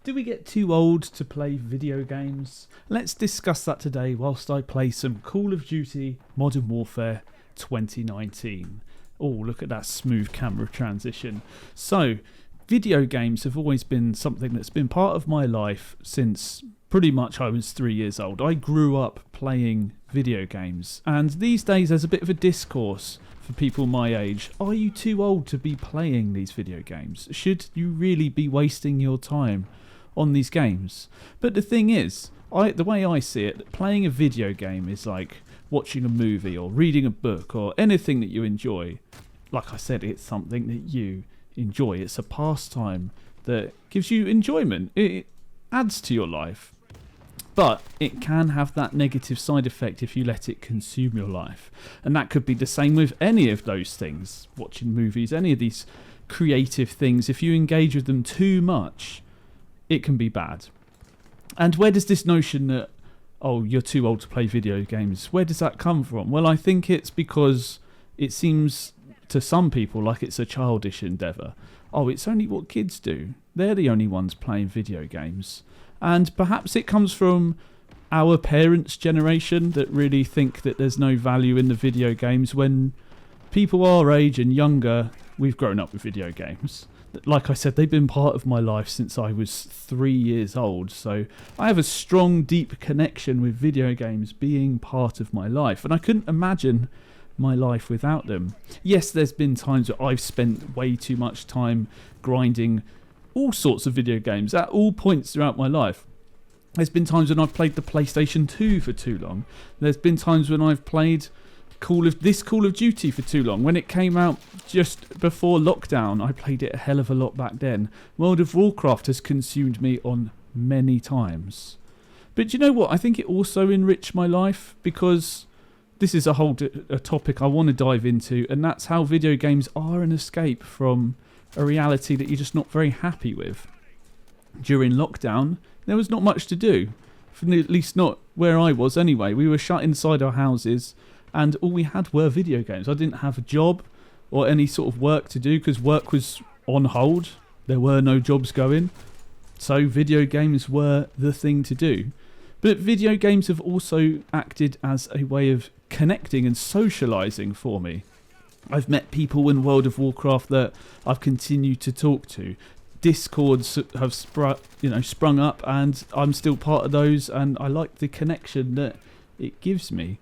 Do we get too old to play video games? Let's discuss that today whilst I play some Call of Duty Modern Warfare 2019. Oh, look at that smooth camera transition. So, video games have always been something that's been part of my life since pretty much I was 3 years old. I grew up playing video games, and these days there's a bit of a discourse for people my age. Are you too old to be playing these video games? Should you really be wasting your time on these games? But the thing is, the way I see it, playing a video game is like watching a movie or reading a book or anything that you enjoy. Like I said, it's something that you enjoy. It's a pastime that gives you enjoyment. It adds to your life. But it can have that negative side effect if you let it consume your life. And that could be the same with any of those things. Watching movies, any of these creative things. If you engage with them too much, it can be bad. And where does this notion that, oh, you're too old to play video games, where does that come from? Well, I think it's because it seems to some people like it's a childish endeavour. Oh, it's only what kids do. They're the only ones playing video games. And perhaps it comes from our parents' generation that really think that there's no value in the video games when people our age and younger, we've grown up with video games. Like I said, they've been part of my life since I was 3 years old. So I have a strong, deep connection with video games being part of my life. And I couldn't imagine my life without them. Yes, there's been times where I've spent way too much time grinding all sorts of video games at all points throughout my life. There's been times when I've played the PlayStation 2 for too long. There's been times when I've played Call of Duty for too long. When it came out just before lockdown, I played it a hell of a lot back then. World of Warcraft has consumed me on many times. But you know what? I think it also enriched my life, because this is a topic I want to dive into, and that's how video games are an escape from a reality that you're just not very happy with. During lockdown, there was not much to do, at least not where I was anyway. We were shut inside our houses, and all we had were video games. I didn't have a job or any sort of work to do because work was on hold. There were no jobs going, so video games were the thing to do. But video games have also acted as a way of connecting and socialising for me. I've met people in World of Warcraft that I've continued to talk to. Discords have sprung up, and I'm still part of those, and I like the connection that it gives me.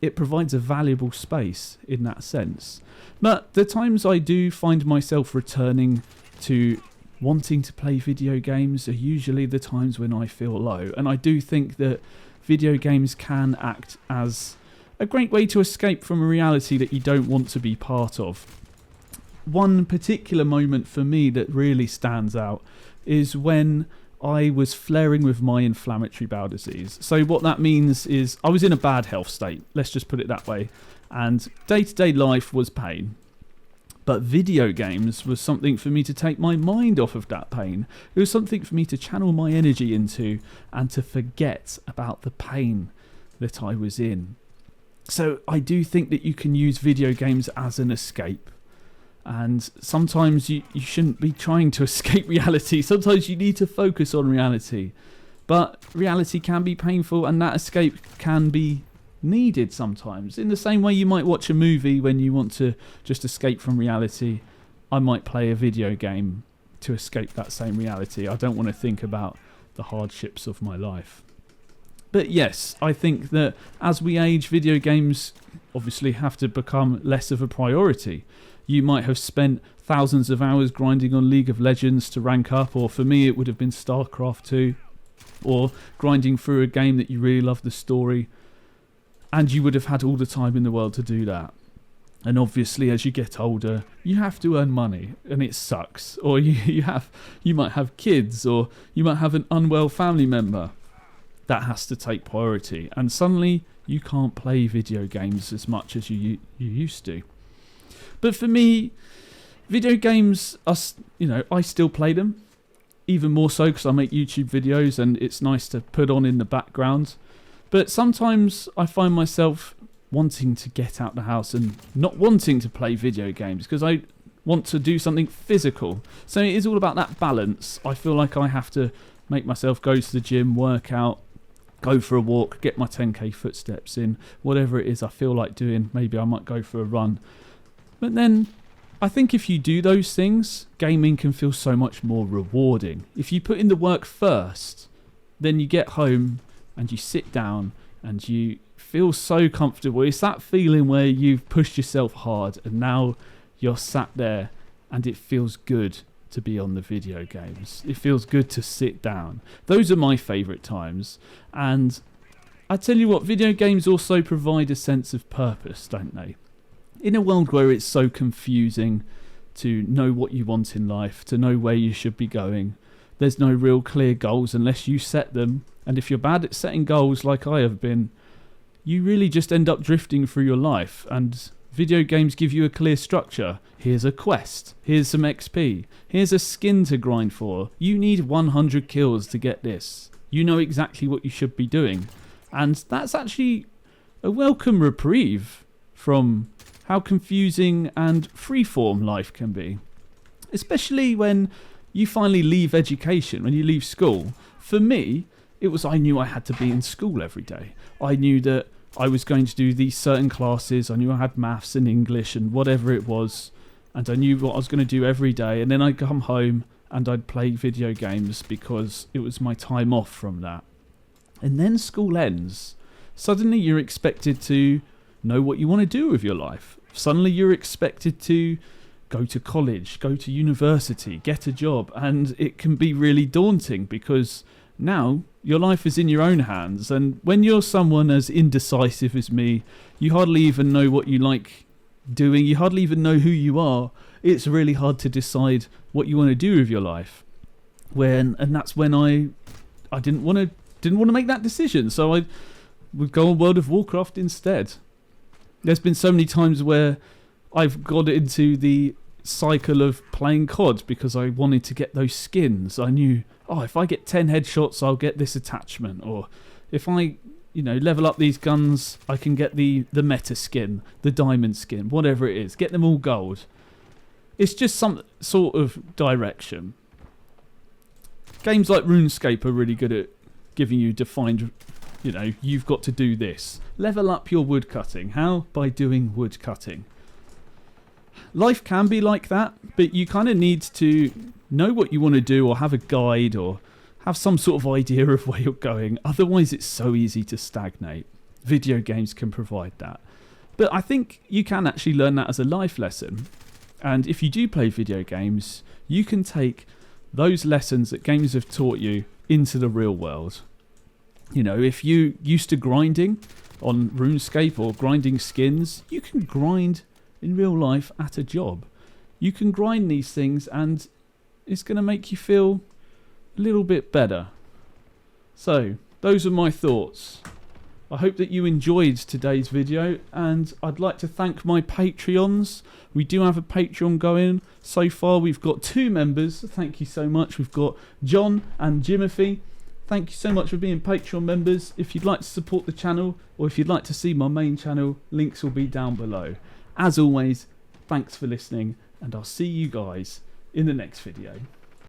It provides a valuable space in that sense. But the times I do find myself returning to wanting to play video games are usually the times when I feel low, and I do think that video games can act as a great way to escape from a reality that you don't want to be part of. One particular moment for me that really stands out is when I was flaring with my inflammatory bowel disease. So what that means is I was in a bad health state, let's just put it that way, and day-to-day life was pain. But video games was something for me to take my mind off of that pain. It was something for me to channel my energy into and to forget about the pain that I was in. So I do think that you can use video games as an escape. And sometimes you shouldn't be trying to escape reality. Sometimes you need to focus on reality. But reality can be painful, and that escape can be needed sometimes. In the same way you might watch a movie when you want to just escape from reality, I might play a video game to escape that same reality. I don't want to think about the hardships of my life. But yes, I think that as we age, video games obviously have to become less of a priority. You might have spent thousands of hours grinding on League of Legends to rank up, or for me it would have been StarCraft 2, or grinding through a game that you really love the story, and you would have had all the time in the world to do that. And obviously as you get older, you have to earn money, and it sucks. Or you might have kids, or you might have an unwell family member. That has to take priority, and suddenly you can't play video games as much as you used to. But for me, video games are, I still play them, even more so because I make YouTube videos and it's nice to put on in the background. But sometimes I find myself wanting to get out the house and not wanting to play video games because I want to do something physical. So it is all about that balance. I feel like I have to make myself go to the gym, work out, go for a walk, get my 10k footsteps in, whatever it is I feel like doing. Maybe I might go for a run. But then I think if you do those things, gaming can feel so much more rewarding. If you put in the work first, then you get home and you sit down and you feel so comfortable. It's that feeling where you've pushed yourself hard and now you're sat there and it feels good to be on the video games. It feels good to sit down. Those are my favourite times. And I tell you what, video games also provide a sense of purpose, don't they? In a world where it's so confusing to know what you want in life, to know where you should be going, there's no real clear goals unless you set them. And if you're bad at setting goals like I have been, you really just end up drifting through your life. And video games give you a clear structure. Here's a quest. Here's some XP. Here's a skin to grind for. You need 100 kills to get this. You know exactly what you should be doing. And that's actually a welcome reprieve from how confusing and freeform life can be. Especially when you finally leave education, when you leave school. For me, it was I knew I had to be in school every day. I knew that I was going to do these certain classes. I knew I had maths and English and whatever it was. And I knew what I was going to do every day. And then I'd come home and I'd play video games because it was my time off from that. And then school ends. Suddenly you're expected to know what you want to do with your life. Suddenly you're expected to go to college, go to university, get a job. And it can be really daunting because now your life is in your own hands. And when you're someone as indecisive as me, you hardly even know what you like doing. You hardly even know who you are. It's really hard to decide what you want to do with your life. And that's when I didn't want to make that decision. So I would go on World of Warcraft instead. There's been so many times where I've got into the cycle of playing COD because I wanted to get those skins. I knew, if I get 10 headshots, I'll get this attachment. Or if I, level up these guns, I can get the meta skin, the diamond skin, whatever it is. Get them all gold. It's just some sort of direction. Games like RuneScape are really good at giving you defined, you've got to do this. Level up your woodcutting. How? By doing woodcutting. Life can be like that, but you kind of need to know what you want to do or have a guide or have some sort of idea of where you're going. Otherwise, it's so easy to stagnate. Video games can provide that. But I think you can actually learn that as a life lesson. And if you do play video games, you can take those lessons that games have taught you into the real world. If you used to grinding on RuneScape or grinding skins, you can grind in real life at a job. You can grind these things and it's going to make you feel a little bit better. So, those are my thoughts. I hope that you enjoyed today's video, and I'd like to thank my Patreons. We do have a Patreon going. So far we've got 2 members. Thank you so much. We've got John and Jimothy. Thank you so much for being Patreon members. If you'd like to support the channel, or if you'd like to see my main channel, links will be down below. As always, thanks for listening, and I'll see you guys in the next video.